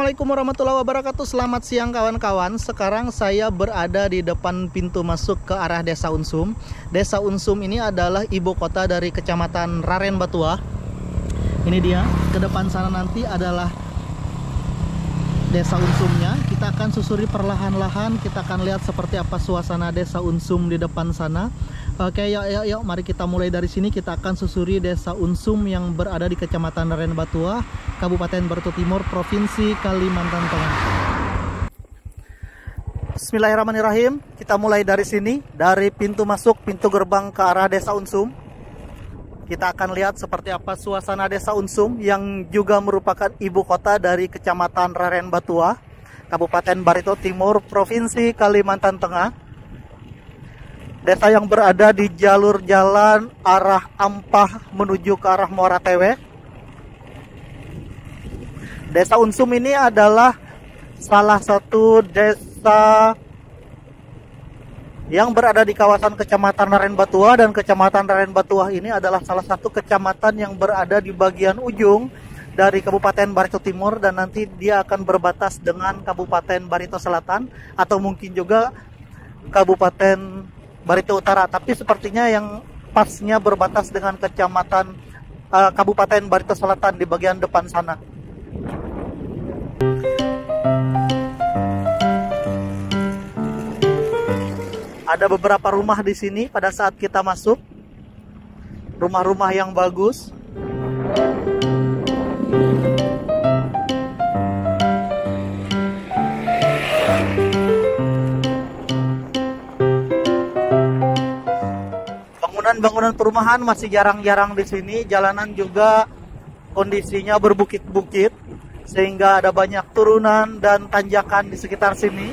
Assalamualaikum warahmatullahi wabarakatuh. Selamat siang kawan-kawan. Sekarang saya berada di depan pintu masuk ke arah Desa Unsum. Desa Unsum ini adalah ibu kota dari Kecamatan Raden Batuah. Ini dia, ke depan sana nanti adalah Desa Unsumnya. Kita akan susuri perlahan-lahan. Kita akan lihat seperti apa suasana Desa Unsum di depan sana. Oke, yuk, mari kita mulai dari sini. Kita akan susuri Desa Unsum yang berada di Kecamatan Raden Batuah, Kabupaten Barito Timur, Provinsi Kalimantan Tengah. Bismillahirrahmanirrahim. Kita mulai dari sini, dari pintu masuk, pintu gerbang ke arah Desa Unsum. Kita akan lihat seperti apa suasana Desa Unsum yang juga merupakan ibu kota dari Kecamatan Raden Batuah, Kabupaten Barito Timur, Provinsi Kalimantan Tengah. Desa yang berada di jalur jalan arah Ampah menuju ke arah Muara Tewe. Desa Unsum ini adalah salah satu desa yang berada di kawasan Kecamatan Raden Batuah, dan Kecamatan Raden Batuah ini adalah salah satu kecamatan yang berada di bagian ujung dari Kabupaten Barito Timur, dan nanti dia akan berbatas dengan Kabupaten Barito Selatan atau mungkin juga Kabupaten Barito Utara, tapi sepertinya yang pasnya berbatas dengan Kecamatan Kabupaten Barito Selatan di bagian depan sana. Ada beberapa rumah di sini pada saat kita masuk. Rumah-rumah yang bagus. Bangunan perumahan masih jarang-jarang di sini. Jalanan juga kondisinya berbukit-bukit, sehingga ada banyak turunan dan tanjakan di sekitar sini.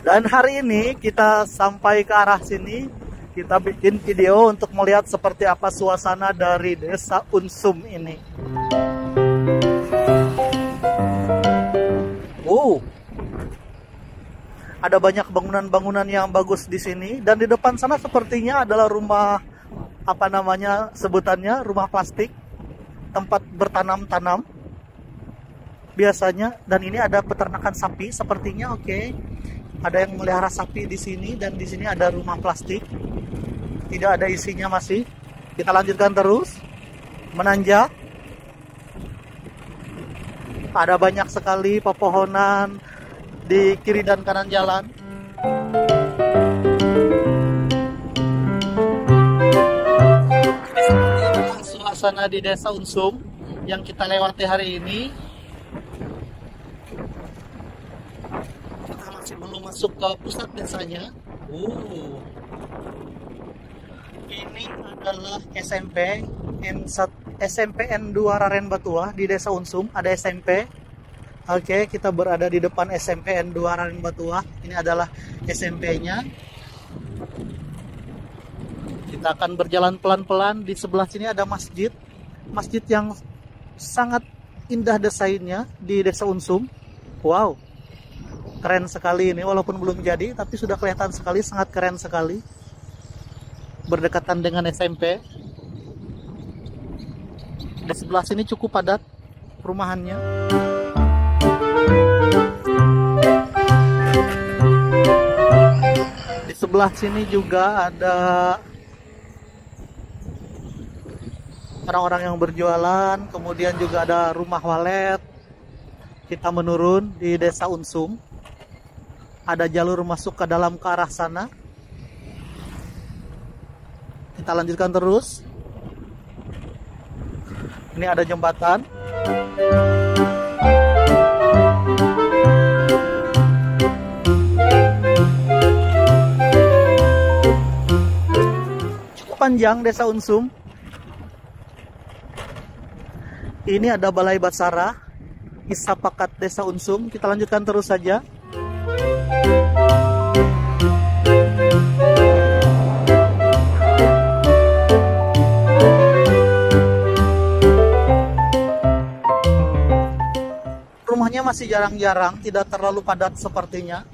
Dan hari ini kita sampai ke arah sini, kita bikin video untuk melihat seperti apa suasana dari Desa Unsum ini. Ada banyak bangunan-bangunan yang bagus di sini, dan di depan sana sepertinya adalah rumah, apa namanya sebutannya, rumah plastik, tempat bertanam-tanam biasanya. Dan ini ada peternakan sapi sepertinya. Oke. Ada yang melihara sapi di sini, dan di sini ada rumah plastik. Tidak ada isinya masih. Kita lanjutkan terus menanjak. Ada banyak sekali pepohonan di kiri dan kanan jalan. Ini seperti itulah suasana di Desa Unsum yang kita lewati hari ini. Kita masih belum masuk ke pusat desanya. Ini adalah SMP N2 Raden Batuah di Desa Unsum. Ada SMP. Oke, kita berada di depan SMP N2 Raden Batuah. Ini adalah SMP-nya. Kita akan berjalan pelan-pelan. Di sebelah sini ada masjid. Masjid yang sangat indah desainnya di Desa Unsum. Wow, keren sekali ini. Walaupun belum jadi, tapi sudah kelihatan sekali, sangat keren sekali. Berdekatan dengan SMP. Di sebelah sini cukup padat perumahannya. Di sebelah sini juga ada orang-orang yang berjualan, kemudian juga ada rumah walet. Kita menurun di Desa Unsum. Ada jalur masuk ke dalam ke arah sana. Kita lanjutkan terus. Ini ada jembatan. Panjang Desa Unsum. Ini ada Balai Basara, Isapakat Desa Unsum. Kita lanjutkan terus saja. Rumahnya masih jarang-jarang, tidak terlalu padat sepertinya.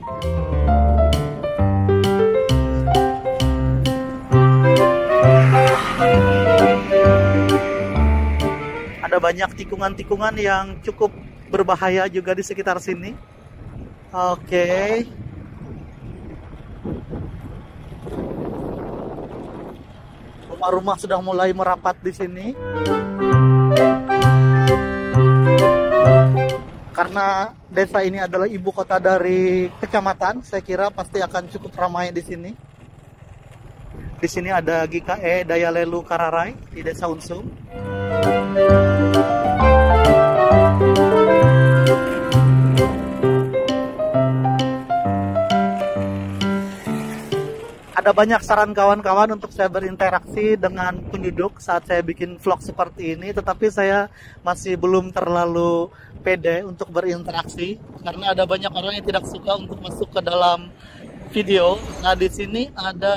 banyak tikungan-tikungan yang cukup berbahaya juga di sekitar sini. Oke. Rumah-rumah sudah mulai merapat di sini. Karena desa ini adalah ibu kota dari kecamatan, saya kira pasti akan cukup ramai di sini. Di sini ada GKE Dayalelu Kararai di Desa Unsum. Ada banyak saran kawan-kawan untuk saya berinteraksi dengan penduduk saat saya bikin vlog seperti ini, tetapi saya masih belum terlalu pede untuk berinteraksi karena ada banyak orang yang tidak suka untuk masuk ke dalam video. Nah, di sini ada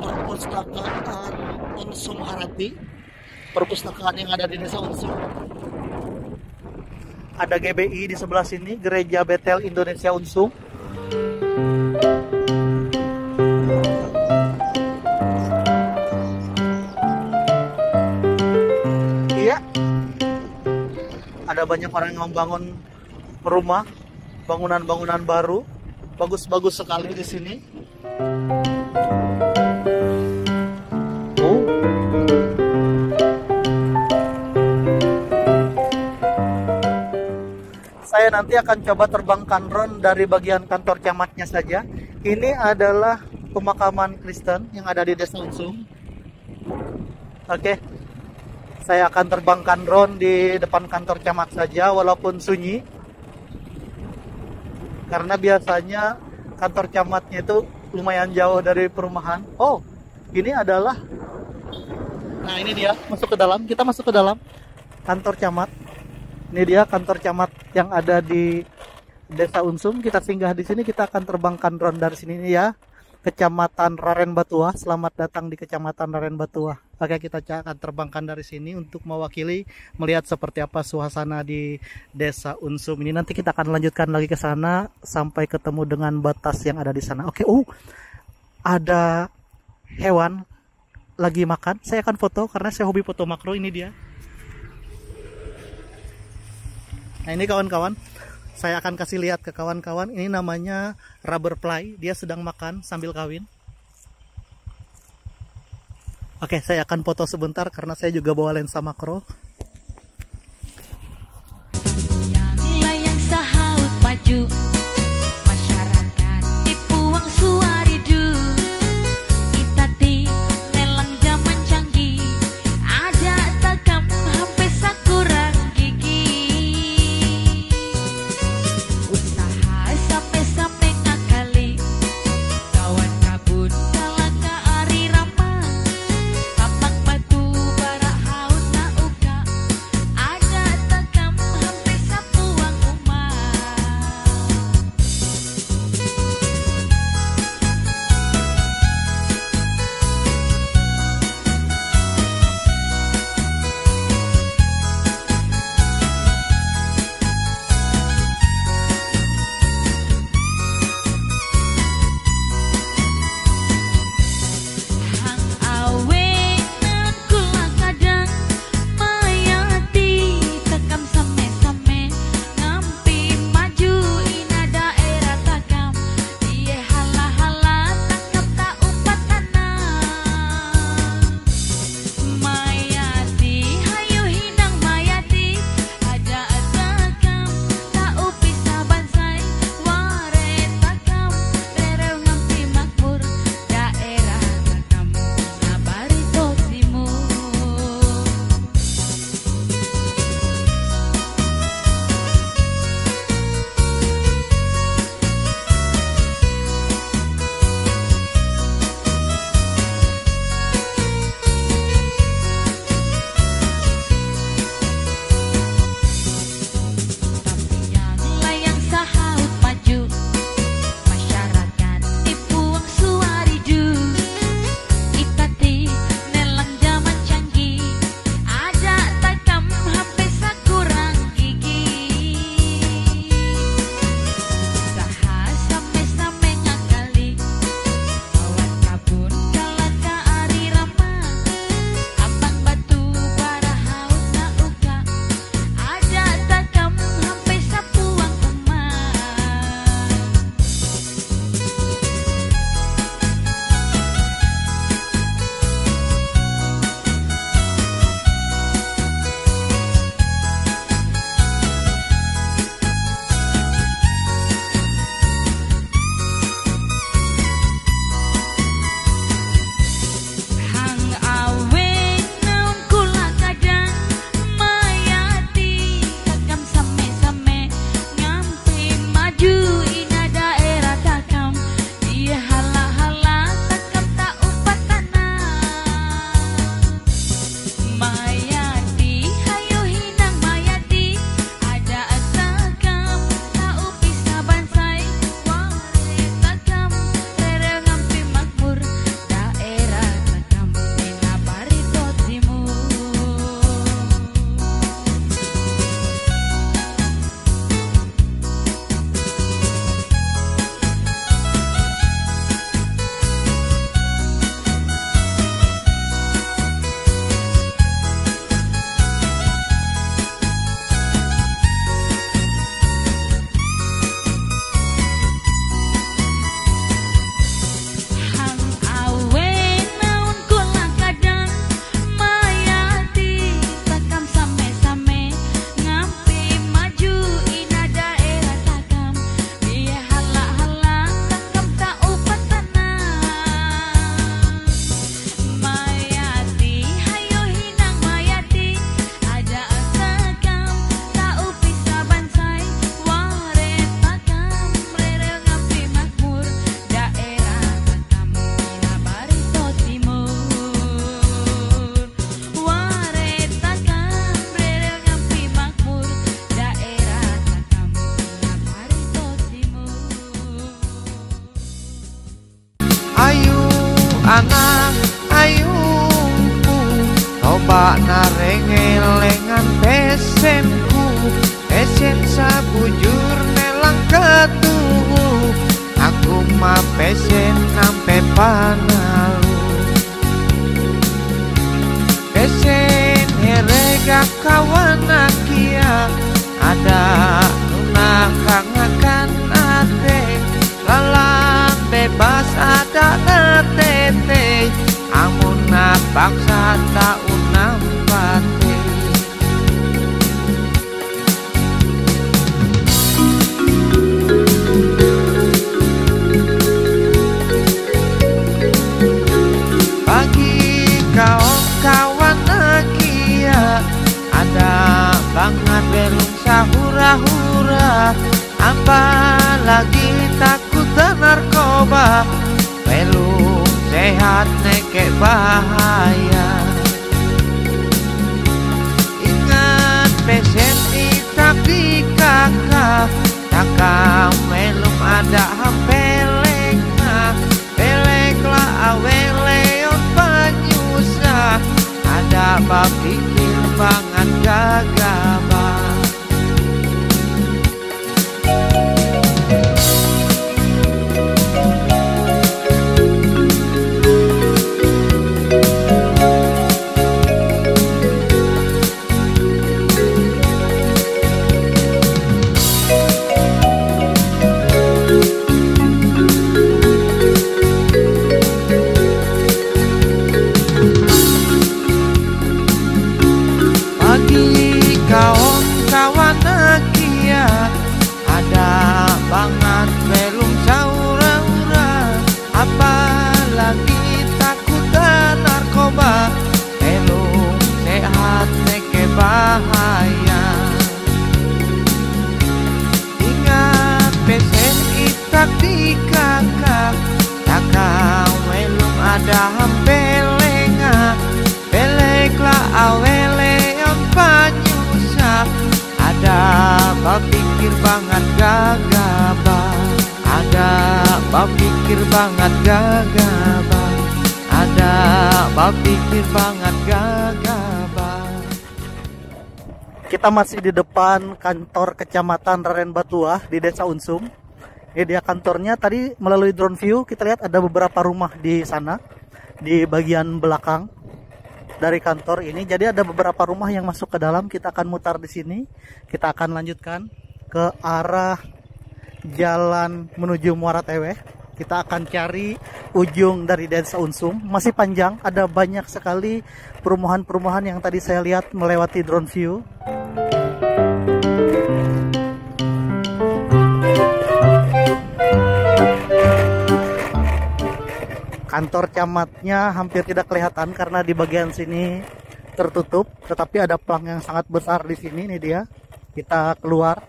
perpustakaan Unsum Harati, perpustakaan yang ada di Desa Unsum. Ada GBI di sebelah sini, Gereja Betel Indonesia Unsum. Iya, ada banyak orang yang membangun rumah, bangunan-bangunan baru, bagus-bagus sekali di sini. Saya nanti akan coba terbangkan drone dari bagian kantor camatnya saja. Ini adalah pemakaman Kristen yang ada di Desa Unsum. Oke, saya akan terbangkan drone di depan kantor camat saja, walaupun sunyi. Karena biasanya kantor camatnya itu lumayan jauh dari perumahan. Oh, ini adalah, nah ini dia, masuk ke dalam. Kita masuk ke dalam kantor camat. Ini dia kantor camat yang ada di Desa Unsum. Kita singgah di sini, kita akan terbangkan drone dari sini. Ini ya, Kecamatan Raren Batua. Selamat datang di Kecamatan Raren Batua. Oke, kita akan terbangkan dari sini untuk mewakili, melihat seperti apa suasana di Desa Unsum ini. Nanti kita akan lanjutkan lagi ke sana sampai ketemu dengan batas yang ada di sana. Oke, ada hewan lagi makan. Saya akan foto karena saya hobi foto makro. Ini dia. Nah, ini kawan-kawan, saya akan kasih lihat ke kawan-kawan. Ini namanya rubber fly. Dia sedang makan sambil kawin. Oke, saya akan foto sebentar karena saya juga bawa lensa makro. Layang sahaut maju, masyarakat dipuang suaridu. Itati lelang zaman canggih, ada takam hampir sakurang gigi. Usaha sampai-sampai ngakali, kawan kabut kalaka ari rama. Kapang batu bara haut na uka, Awak narengelengan pesenku, pesen sabujur nelang ketuhu. Aku mah pesen nampe panalu, pesen herega kawan akia. Ada nuna kangakan ate, lalang bebas ada natete. Amun napaksa tak unam pate. Bagi kawan akia, ada banget belum sahura-hura. Apalagi takut narkoba, belum sehat neke bahaya. Ingat pesen itak di kakak, takam belum ada hampelenga. Beleklah aweleon panyusa, ada bab pikir banget gagabah. Kawan akia, ada banget belum saura-ura. Apalagi takut narkoba, belum sehat neke bahaya. Ingat pesen itak di kakak, takau belum ada hampelenga. Beleklah aweleon panyusa, ada bapikir banget gagabah. Ada bapikir banget gagabah. Ada bapikir banget gagabah. Kita masih di depan kantor Kecamatan Raren Batuah di Desa Unsum. Ini dia kantornya. Tadi melalui drone view kita lihat ada beberapa rumah di sana, di bagian belakang dari kantor ini. Jadi ada beberapa rumah yang masuk ke dalam. Kita akan mutar di sini. Kita akan lanjutkan ke arah jalan menuju Muara Teweh. Kita akan cari ujung dari Desa Unsum. Masih panjang, ada banyak sekali perumahan-perumahan yang tadi saya lihat melewati drone view. Kantor camatnya hampir tidak kelihatan karena di bagian sini tertutup, tetapi ada pelang yang sangat besar di sini. Ini dia. Kita keluar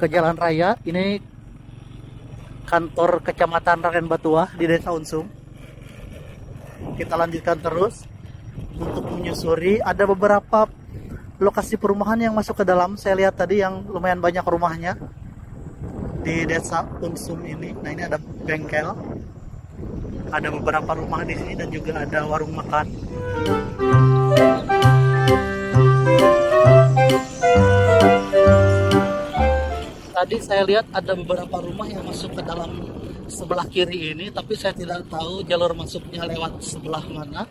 ke jalan raya. Ini kantor Kecamatan Raren Batuah di Desa Unsum. Kita lanjutkan terus untuk menyusuri. Ada beberapa lokasi perumahan yang masuk ke dalam. Saya lihat tadi yang lumayan banyak rumahnya di Desa Unsum ini. Nah, ini ada bengkel. Ada beberapa rumah di sini dan juga ada warung makan. Tadi saya lihat ada beberapa rumah yang masuk ke dalam sebelah kiri ini, tapi saya tidak tahu jalur masuknya lewat sebelah mana.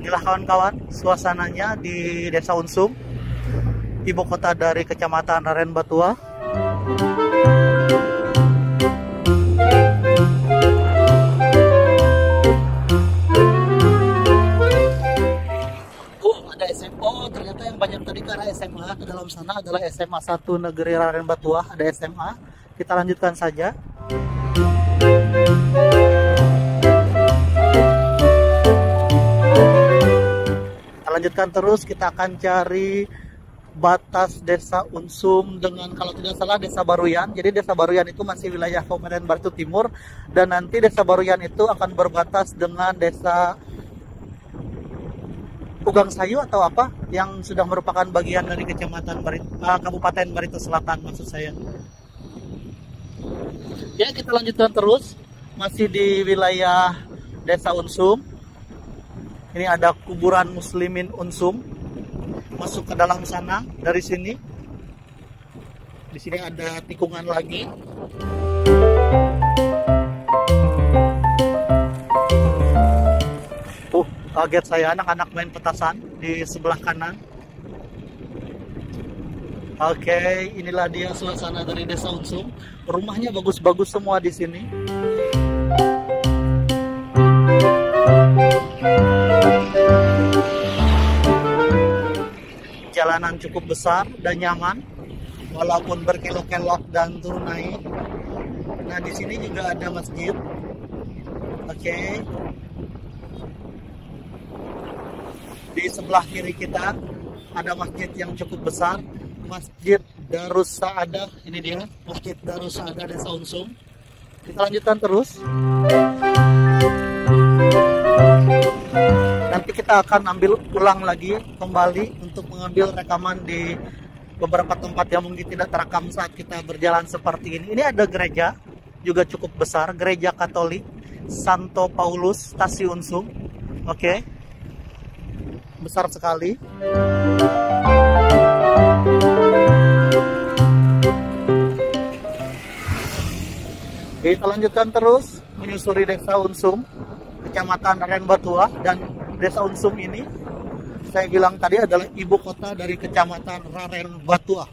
Inilah kawan-kawan suasananya di Desa Unsum, ibu kota dari Kecamatan Raren Batuah. Ternyata yang banyak tadi ke arah SMA, ke dalam sana adalah SMA 1 Negeri Raren Batuah. Ada SMA. Kita lanjutkan saja. Kita lanjutkan terus. Kita akan cari batas Desa Unsum dengan, kalau tidak salah, Desa Baruyan. Jadi Desa Baruyan itu masih wilayah Kabupaten Barito Timur, dan nanti Desa Baruyan itu akan berbatas dengan Desa Ugang Sayu atau apa yang sudah merupakan bagian dari Kecamatan Kabupaten Barito Selatan maksud saya. Ya, kita lanjutkan terus masih di wilayah Desa Unsum. Ini ada kuburan Muslimin Unsum. Masuk ke dalam sana dari sini. Di sini ada tikungan lagi. Kaget saya, anak-anak main petasan di sebelah kanan. Oke, inilah dia suasana dari Desa Unsum. Rumahnya bagus-bagus semua di sini. Jalanan cukup besar dan nyaman, walaupun berkelok-kelok dan turun naik. Nah, di sini juga ada masjid. Oke. Di sebelah kiri kita ada masjid yang cukup besar, Masjid Darus Saadah. Ini dia, Masjid Darus Saadah Desa Unsum. Kita lanjutkan terus. Nanti kita akan ambil ulang lagi kembali untuk mengambil rekaman di beberapa tempat yang mungkin tidak terekam saat kita berjalan seperti ini. Ini ada gereja juga cukup besar, Gereja Katolik Santo Paulus Tasi Unsum. Oke. Besar sekali. Kita lanjutkan terus menyusuri Desa Unsum, Kecamatan Rarenbatua, dan Desa Unsum ini saya bilang tadi adalah ibu kota dari Kecamatan Rarenbatua.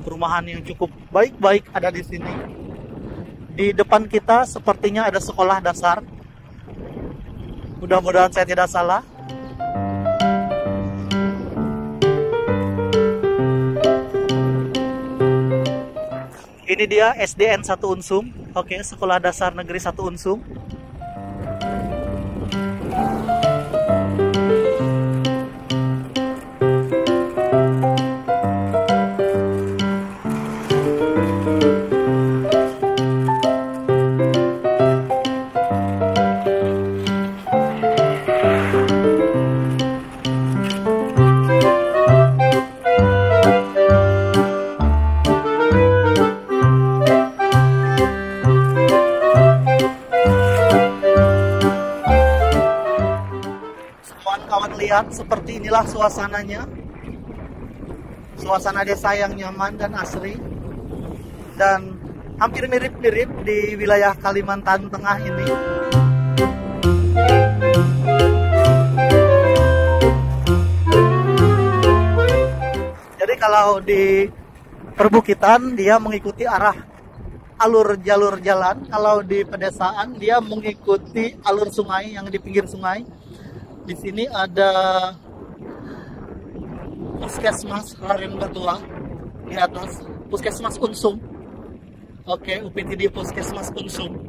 Perumahan yang cukup baik-baik ada di sini. Di depan kita sepertinya ada sekolah dasar. Mudah-mudahan saya tidak salah. Ini dia SDN 1 Unsum. Oke, Sekolah Dasar Negeri 1 Unsum. Lihat, seperti inilah suasananya. Suasana desa yang nyaman dan asri, dan hampir mirip-mirip di wilayah Kalimantan Tengah ini. Jadi kalau di perbukitan dia mengikuti arah alur jalur jalan, kalau di pedesaan dia mengikuti alur sungai yang di pinggir sungai. Di sini ada Puskesmas Rarenbatua di atas, Puskesmas Unsum. Oke, UPTD Puskesmas Unsum.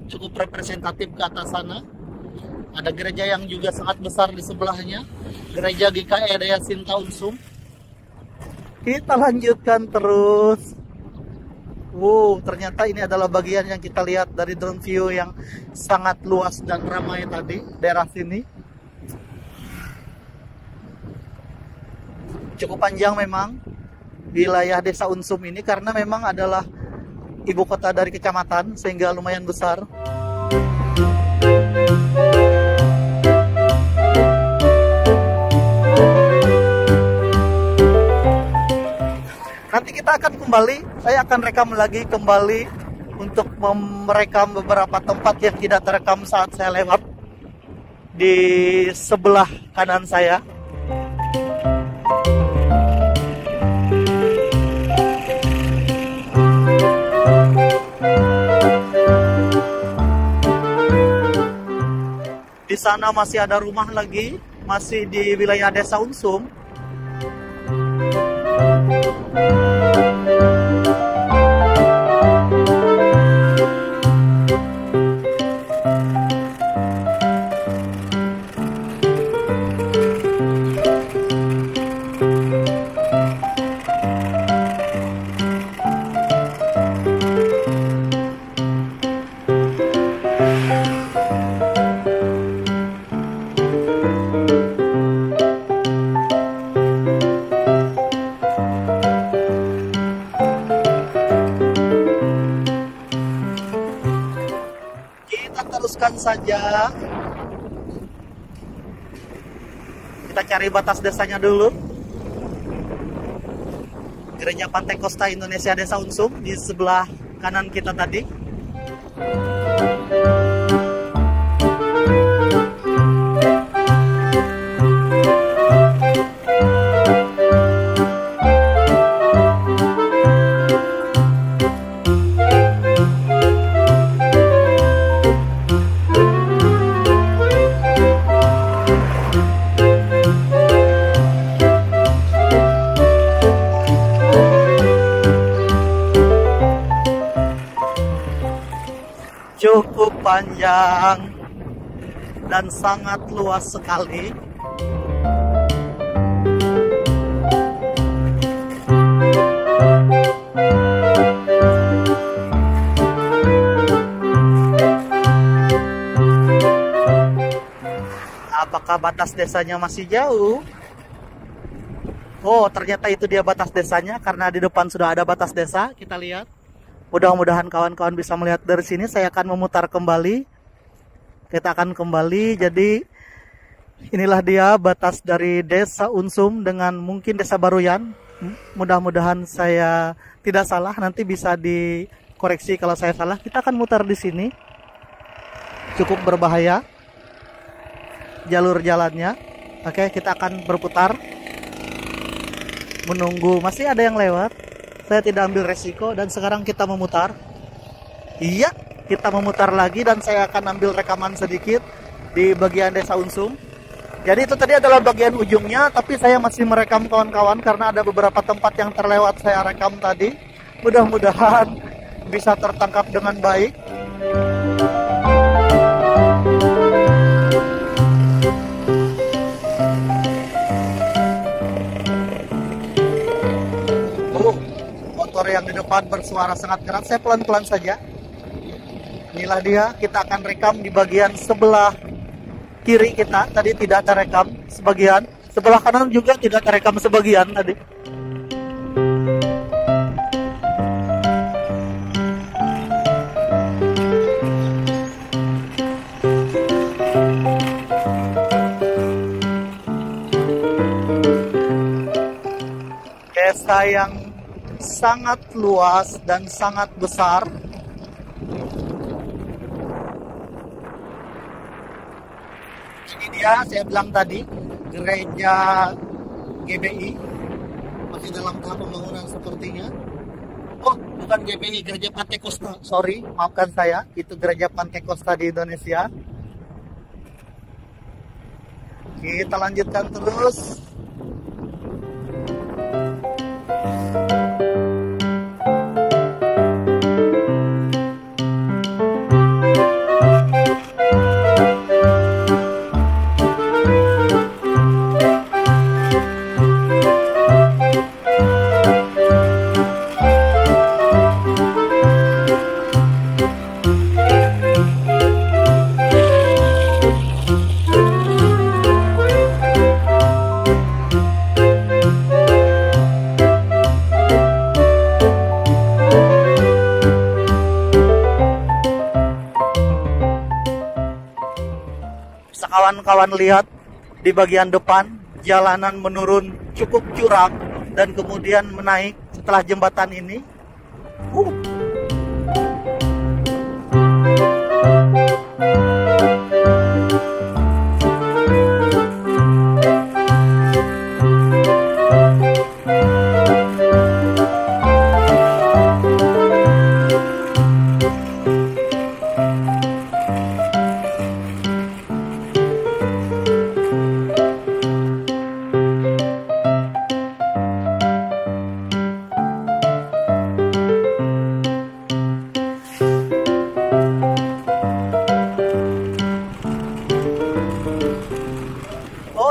Cukup representatif ke atas sana. Ada gereja yang juga sangat besar di sebelahnya, Gereja GKI Daya Sinta Unsum. Kita lanjutkan terus. Ternyata ini adalah bagian yang kita lihat dari drone view yang sangat luas dan ramai tadi, daerah sini. Cukup panjang memang wilayah Desa Unsum ini, karena memang adalah ibu kota dari kecamatan, sehingga lumayan besar. Nanti kita akan kembali, saya akan rekam lagi kembali untuk merekam beberapa tempat yang tidak terekam saat saya lewat di sebelah kanan saya. Di sana masih ada rumah lagi, masih di wilayah Desa Unsum. Teruskan saja Kita cari batas desanya dulu. Gereja Pantai Kosta Indonesia Desa Unsum di sebelah kanan kita tadi. Cukup panjang dan sangat luas sekali. Apakah batas desanya masih jauh? Oh, ternyata itu dia batas desanya, karena di depan sudah ada batas desa. Kita lihat. Mudah-mudahan kawan-kawan bisa melihat dari sini. Saya akan memutar kembali. Kita akan kembali. Jadi inilah dia batas dari Desa Unsum dengan mungkin Desa Baruyan. Mudah-mudahan saya tidak salah. Nanti bisa dikoreksi kalau saya salah. Kita akan mutar di sini. Cukup berbahaya jalur jalannya. Oke, kita akan berputar. Menunggu masih ada yang lewat. Saya tidak ambil resiko dan sekarang kita memutar. Iya, kita memutar lagi dan saya akan ambil rekaman sedikit di bagian Desa Unsum. Jadi itu tadi adalah bagian ujungnya, tapi saya masih merekam kawan-kawan karena ada beberapa tempat yang terlewat saya rekam tadi. Mudah-mudahan bisa tertangkap dengan baik. Yang di depan bersuara sangat keras. Saya pelan-pelan saja. Inilah dia, kita akan rekam di bagian sebelah kiri kita. Tadi tidak terekam sebagian. Sebelah kanan juga tidak terekam sebagian tadi. Desa yang sangat luas dan sangat besar. Ini dia, saya bilang tadi, gereja GBI masih dalam tahap pembangunan sepertinya. Oh, bukan GBI, gereja Pantai Kosta. Sorry, maafkan saya, itu gereja Pantai Kosta di Indonesia. Kita lanjutkan terus. Kawan-kawan lihat di bagian depan jalanan menurun cukup curam dan kemudian menaik setelah jembatan ini.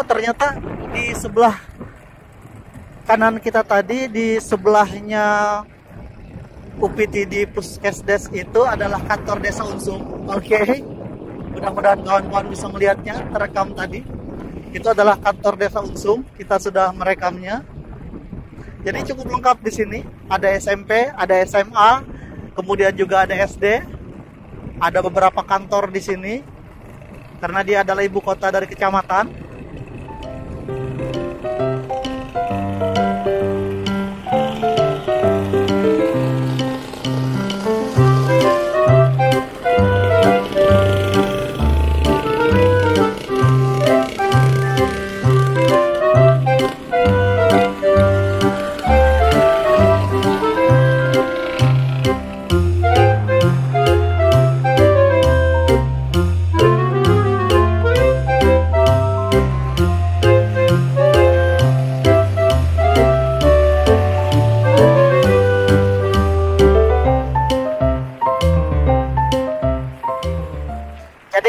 Ternyata di sebelah kanan kita tadi, di sebelahnya UPTD Puskesdes itu adalah kantor Desa Unsum. Oke, mudah-mudahan kawan-kawan bisa melihatnya, terekam tadi. Itu adalah kantor Desa Unsum, kita sudah merekamnya. Jadi cukup lengkap di sini. Ada SMP, ada SMA, kemudian juga ada SD. Ada beberapa kantor di sini karena dia adalah ibu kota dari kecamatan.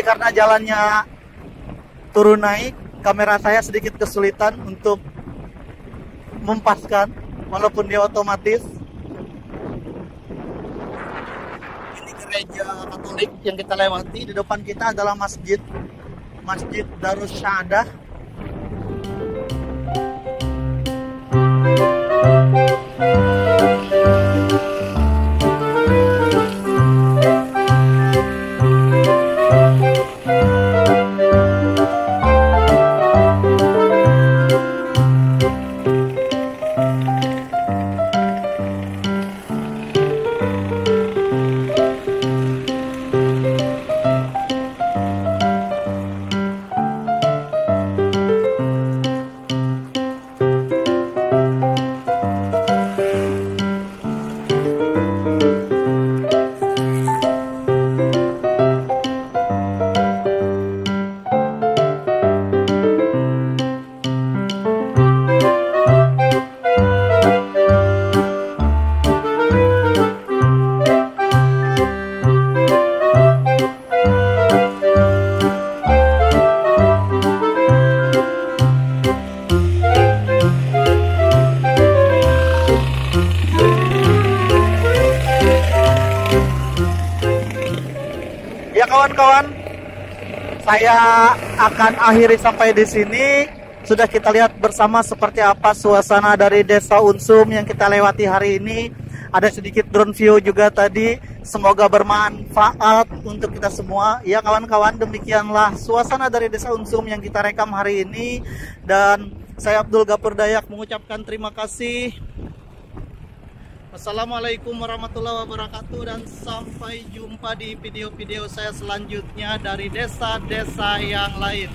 Tapi karena jalannya turun naik, kamera saya sedikit kesulitan untuk mempaskan walaupun dia otomatis. Ini gereja Katolik yang kita lewati. Di depan kita adalah Masjid Darus Syahadah. Ya kawan-kawan, saya akan akhiri sampai di sini. Sudah kita lihat bersama seperti apa suasana dari Desa Unsum yang kita lewati hari ini. Ada sedikit drone view juga tadi. Semoga bermanfaat untuk kita semua. Ya kawan-kawan, demikianlah suasana dari Desa Unsum yang kita rekam hari ini. Dan saya Abdul Ghafur Dayak mengucapkan terima kasih. Wassalamualaikum warahmatullahi wabarakatuh, dan sampai jumpa di video-video saya selanjutnya dari desa-desa yang lain.